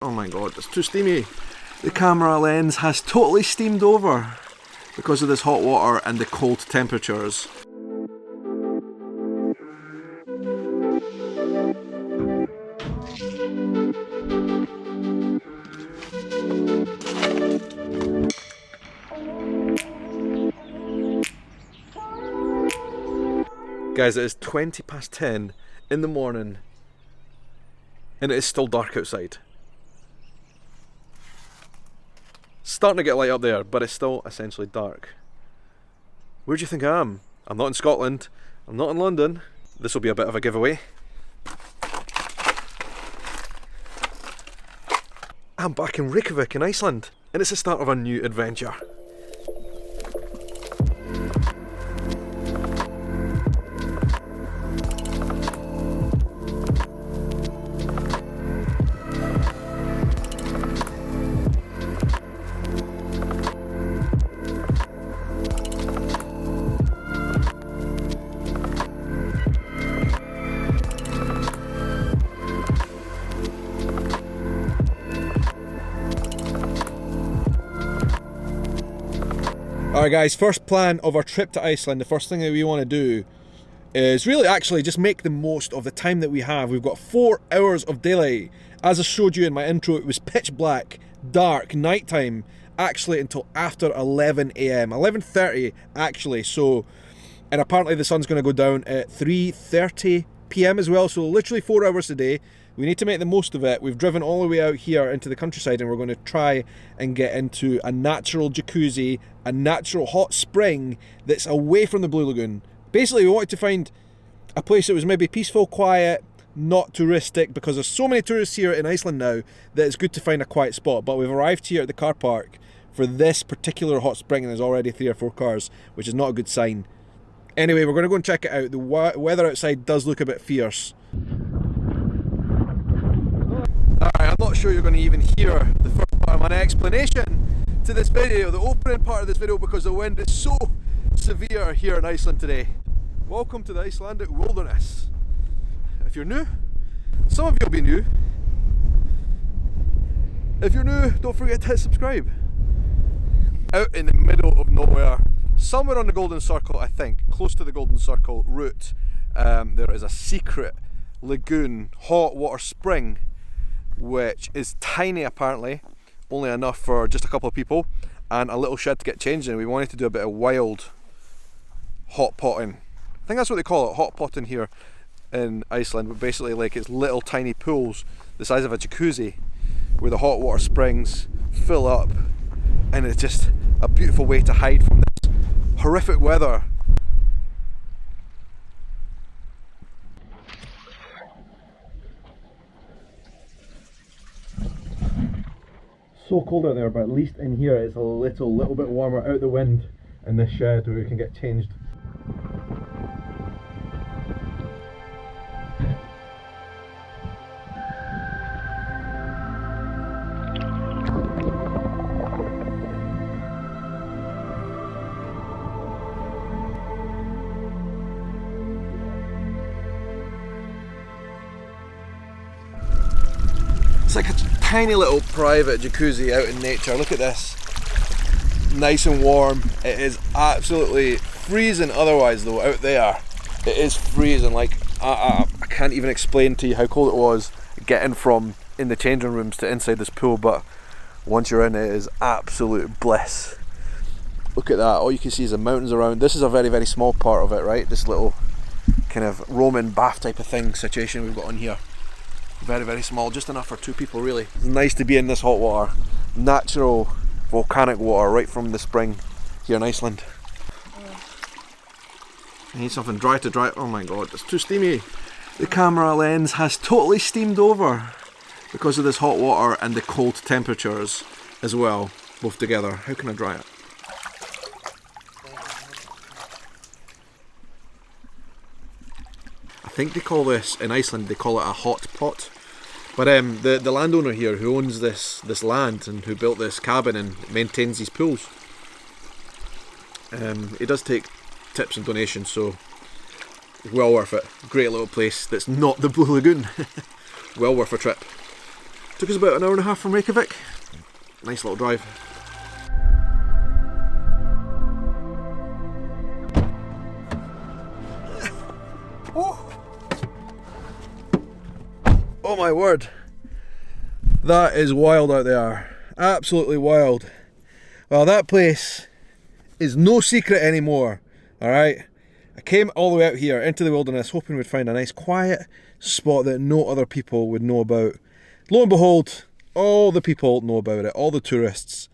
Oh my god, it's too steamy. The camera lens has totally steamed over because of this hot water and the cold temperatures. Guys, it is 20 past 10 in the morning and it is still dark outside. Starting to get light up there, but it's still essentially dark. Where do you think I am? I'm not in Scotland, I'm not in London. This will be a bit of a giveaway. I'm back in Reykjavik in Iceland, and it's the start of a new adventure. Alright guys, first plan of our trip to Iceland, the first thing that we want to do is really actually just make the most of the time that we have. We've got 4 hours of daylight. As I showed you in my intro, it was pitch black, dark, nighttime, actually until after 11 AM, 11:30 actually, so, and apparently the sun's going to go down at 3:30 PM as well, so literally 4 hours a day. We need to make the most of it. We've driven all the way out here into the countryside and we're going to try and get into a natural jacuzzi, a natural hot spring that's away from the Blue Lagoon. Basically, we wanted to find a place that was maybe peaceful, quiet, not touristic, because there's so many tourists here in Iceland now that it's good to find a quiet spot. But we've arrived here at the car park for this particular hot spring and there's already 3 or 4 cars, which is not a good sign. Anyway, we're going to go and check it out. The weather outside does look a bit fierce. Alright, I'm not sure you're going to even hear the first part of my explanation to this video, the opening part of this video, because the wind is so severe here in Iceland today. Welcome to the Icelandic wilderness. If you're new, some of you will be new. If you're new, don't forget to hit subscribe. Out in the middle of nowhere, somewhere on the Golden Circle, I think, close to the Golden Circle route, there is a secret lagoon, hot water spring, which is tiny apparently, only enough for just a couple of people, and a little shed to get changed in. We wanted to do a bit of wild hot potting. I think that's what they call it, hot potting here in Iceland, but basically like it's little tiny pools the size of a jacuzzi where the hot water springs fill up, and it's just a beautiful way to hide from this horrific weather. So cold out there, but at least in here it's a little bit warmer out the wind in this shed where we can get changed. It's like a tiny little private jacuzzi out in nature. Look at this. Nice and warm. It is absolutely freezing otherwise though out there. It is freezing. Like I can't even explain to you how cold it was getting from in the changing rooms to inside this pool, but once you're in it is absolute bliss. Look at that. All you can see is the mountains around. This is a very small part of it, right? This little kind of Roman bath type of thing situation we've got on here. Very small, just enough for 2 people really. It's nice to be in this hot water, natural volcanic water right from the spring here in Iceland. I need something dry to dry. Oh my god, it's too steamy. The camera lens has totally steamed over because of this hot water and the cold temperatures as well, both together. How can I dry it? I think they call this, in Iceland, they call it a hot pot. But the landowner here who owns this land and who built this cabin and maintains these pools, he does take tips and donations, so well worth it. Great little place that's not the Blue Lagoon. Well worth a trip. Took us about an hour and a half from Reykjavik. Nice little drive. Oh my word. That is wild out there. Absolutely wild. Well, that place is no secret anymore. Alright? I came all the way out here into the wilderness hoping we'd find a nice quiet spot that no other people would know about. Lo and behold, all the people know about it. All the tourists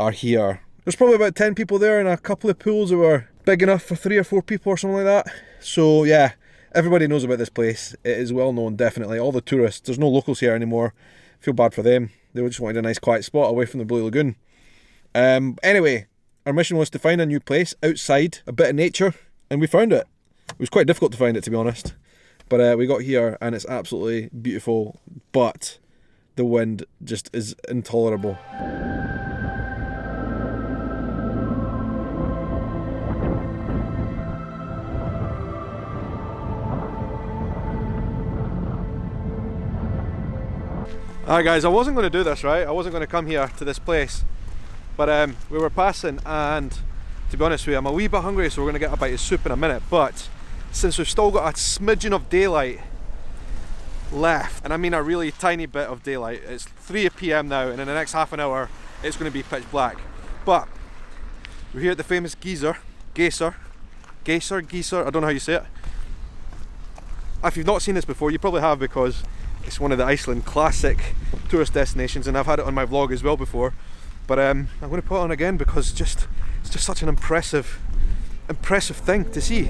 are here. There's probably about 10 people there and a couple of pools that were big enough for 3 or 4 people or something like that. So yeah, everybody knows about this place. It is well known, definitely. All the tourists. There's no locals here anymore. Feel bad for them. They just wanted a nice quiet spot away from the Blue Lagoon. Anyway, our mission was to find a new place outside, a bit of nature, and we found it. It was quite difficult to find it, to be honest. But we got here and it's absolutely beautiful, but the wind just is intolerable. Alright guys, I wasn't going to do this, right? I wasn't going to come here to this place. But we were passing and, to be honest with you, I'm a wee bit hungry, so we're going to get a bite of soup in a minute. But since we've still got a smidgen of daylight left, and I mean a really tiny bit of daylight, it's 3 PM now, and in the next half an hour it's going to be pitch black. But we're here at the famous Geysir, I don't know how you say it. If you've not seen this before, you probably have, because it's one of the Iceland classic tourist destinations, and I've had it on my vlog as well before. But I'm going to put it on again because it's just such an impressive thing to see.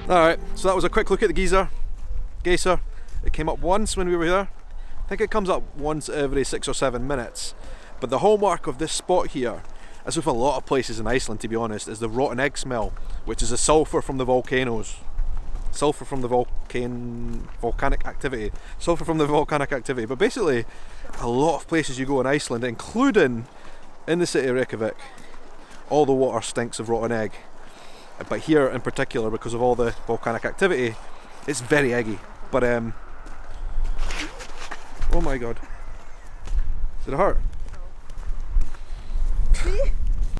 Alright, so that was a quick look at the Geysir. It came up once when we were here. I think it comes up once every 6 or 7 minutes. But the hallmark of this spot here, as with a lot of places in Iceland to be honest, is the rotten egg smell, which is the sulphur from the volcanoes. Sulphur from the volcanic activity. Sulphur from the volcanic activity. But basically, a lot of places you go in Iceland, including in the city of Reykjavik, all the water stinks of rotten egg. But here in particular, because of all the volcanic activity, it's very eggy. But oh my god, did it hurt?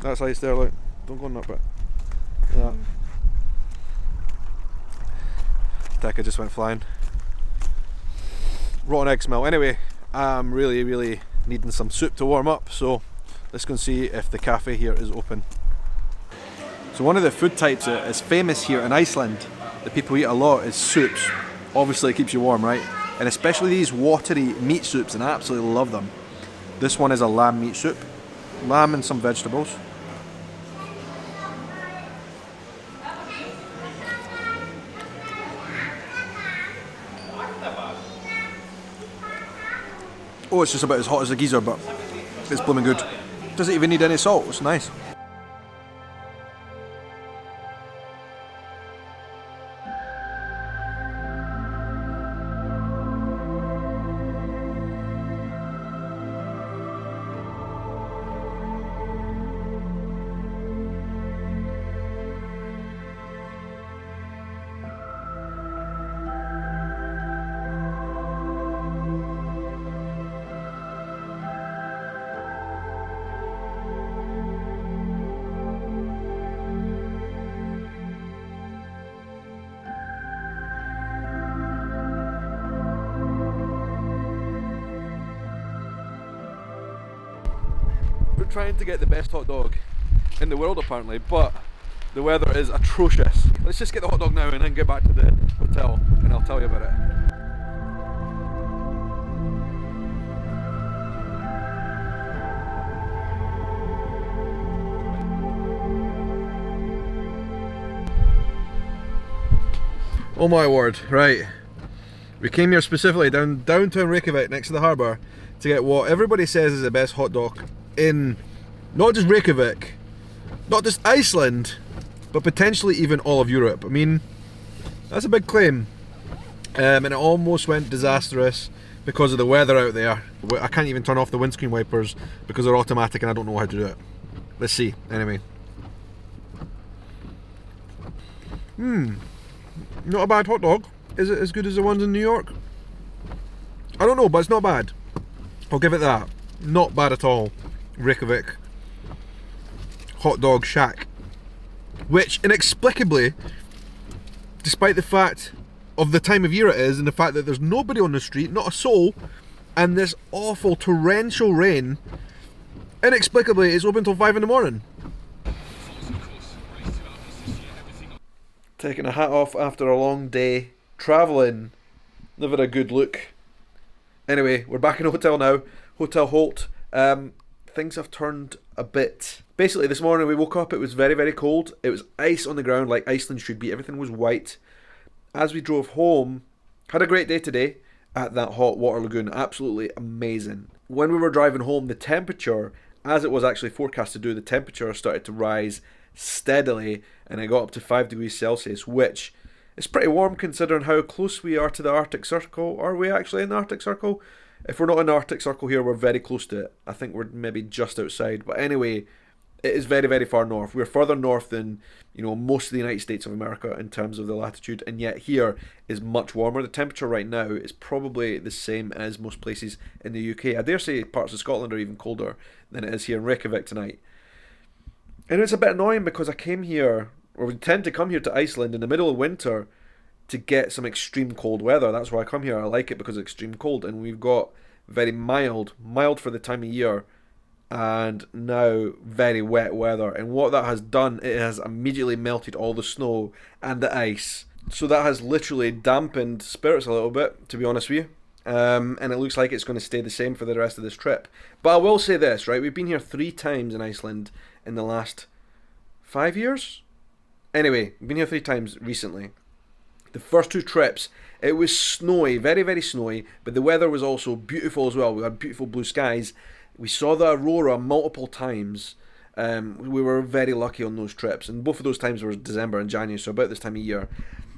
That's ice there, look. Don't go in that bit. Yeah. Tekka just went flying. Rotten egg smell. Anyway, I'm really needing some soup to warm up, so let's go and see if the cafe here is open. So one of the food types that is famous here in Iceland that people eat a lot is soups. Obviously it keeps you warm, right? And especially these watery meat soups, and I absolutely love them. This one is a lamb meat soup. Lamb and some vegetables. Oh, it's just about as hot as the Geysir, but it's blooming good. Doesn't even need any salt, it's nice. Trying to get the best hot dog in the world apparently, but the weather is atrocious. Let's just get the hot dog now and then get back to the hotel and I'll tell you about it. Oh my word, right. We came here specifically downtown Reykjavik next to the harbour to get what everybody says is the best hot dog in not just Reykjavik, not just Iceland, but potentially even all of Europe. I mean, that's a big claim. And it almost went disastrous because of the weather out there. I can't even turn off the windscreen wipers because they're automatic and I don't know how to do it. Let's see, anyway. Not a bad hot dog. Is it as good as the ones in New York? I don't know, but it's not bad. I'll give it that. Not bad at all. Reykjavik hot dog shack. Which, inexplicably, despite the fact of the time of year it is and the fact that there's nobody on the street, not a soul, and this awful torrential rain, inexplicably it's open till 5 in the morning. Taking a hat off after a long day travelling. Never a good look. Anyway, we're back in the hotel now. Hotel Holt. Things have turned a bit. Basically, this morning we woke up, it was very, very cold. It was ice on the ground like Iceland should be. Everything was white. As we drove home, had a great day today at that hot water lagoon. Absolutely amazing. When we were driving home, the temperature, as it was actually forecast to do, the temperature started to rise steadily and it got up to 5 degrees Celsius, which is pretty warm considering how close we are to the Arctic Circle. Are we actually in the Arctic Circle? If we're not in the Arctic Circle here, we're very close to it. I think we're maybe just outside. But anyway, it is very, very far north. We're further north than, most of the United States of America in terms of the latitude, and yet here is much warmer. The temperature right now is probably the same as most places in the UK. I dare say parts of Scotland are even colder than it is here in Reykjavik tonight. And it's a bit annoying because I came here, or we tend to come here to Iceland in the middle of winter to get some extreme cold weather. That's why I come here. I like it because of extreme cold, and we've got very mild for the time of year, and now very wet weather. And what that has done, it has immediately melted all the snow and the ice. So that has literally dampened spirits a little bit, to be honest with you. And it looks like it's going to stay the same for the rest of this trip. But I will say this, right? We've been here 3 times in Iceland in the last 5 years? Anyway, we've been here 3 times recently. The first 2 trips, it was snowy, very, very snowy, but the weather was also beautiful as well. We had beautiful blue skies. We saw the aurora multiple times. We were very lucky on those trips, and both of those times were December and January, so about this time of year.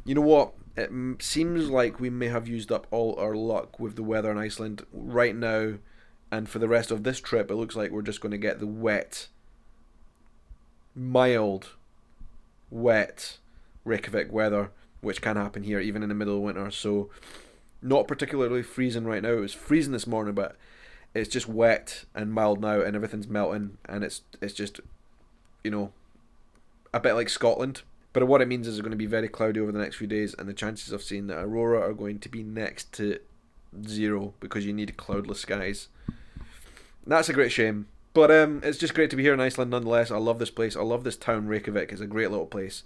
You know what? It seems like we may have used up all our luck with the weather in Iceland right now, and for the rest of this trip, it looks like we're just going to get the wet, mild, wet Reykjavik weather, which can happen here even in the middle of winter. So not particularly freezing right now. It was freezing this morning, but it's just wet and mild now, and everything's melting, and it's just, a bit like Scotland. But what it means is it's going to be very cloudy over the next few days, and the chances of seeing the aurora are going to be next to 0 because you need cloudless skies. That's a great shame. But it's just great to be here in Iceland nonetheless. I love this place. I love this town, Reykjavik. It's a great little place.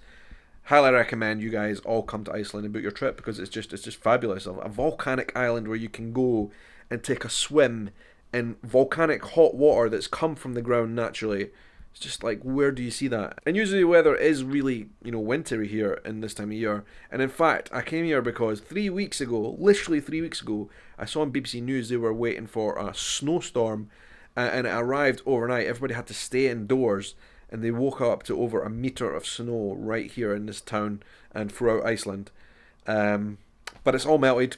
Highly recommend you guys all come to Iceland and book your trip because it's just fabulous. A volcanic island where you can go and take a swim in volcanic hot water that's come from the ground naturally. It's just like, where do you see that? And usually the weather is really, wintry here in this time of year. And in fact, I came here because 3 weeks ago, literally 3 weeks ago, I saw on BBC News they were waiting for a snowstorm, and it arrived overnight. Everybody had to stay indoors, and they woke up to over 1 meter of snow right here in this town and throughout Iceland. But it's all melted.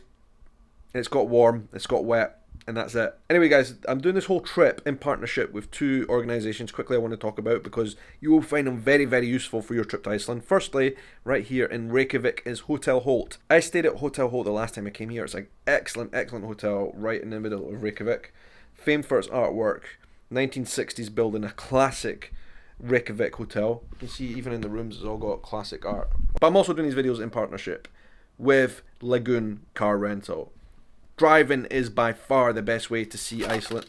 It's got warm. It's got wet. And that's it. Anyway, guys, I'm doing this whole trip in partnership with 2 organisations. Quickly, I want to talk about because you will find them very, very useful for your trip to Iceland. Firstly, right here in Reykjavik is Hotel Holt. I stayed at Hotel Holt the last time I came here. It's an excellent, excellent hotel right in the middle of Reykjavik. Famed for its artwork. 1960s building, a classic Reykjavik hotel. You can see even in the rooms it's all got classic art. But I'm also doing these videos in partnership with Lagoon Car Rental. Driving is by far the best way to see Iceland.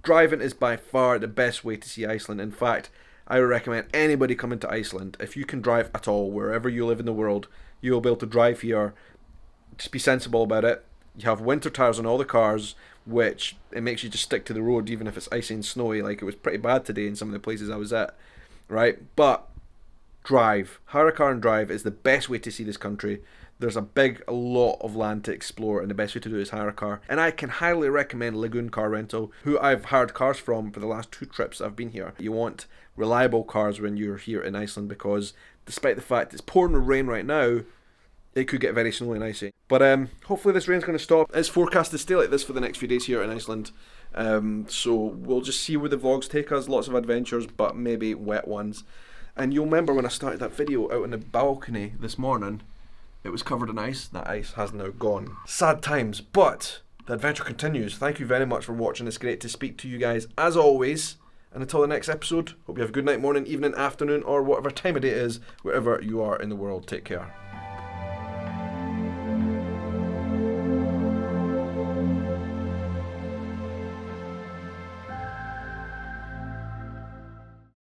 Driving is by far the best way to see Iceland. In fact, I would recommend anybody coming to Iceland, if you can drive at all, wherever you live in the world, you'll be able to drive here. Just be sensible about it. You have winter tires on all the cars, which it makes you just stick to the road even if it's icy and snowy, like it was pretty bad today in some of the places I was at, right? But drive. Hire a car and drive is the best way to see this country. There's a lot of land to explore, and the best way to do it is hire a car. And I can highly recommend Lagoon Car Rental, who I've hired cars from for the last 2 trips I've been here. You want reliable cars when you're here in Iceland, because despite the fact it's pouring with rain right now, it could get very snowy and icy. But hopefully this rain's going to stop. It's forecast to stay like this for the next few days here in Iceland. So we'll just see where the vlogs take us. Lots of adventures, but maybe wet ones. And you'll remember when I started that video out on the balcony this morning, it was covered in ice. That ice has now gone. Sad times, but the adventure continues. Thank you very much for watching. It's great to speak to you guys as always. And until the next episode, hope you have a good night, morning, evening, afternoon, or whatever time of day it is, wherever you are in the world. Take care.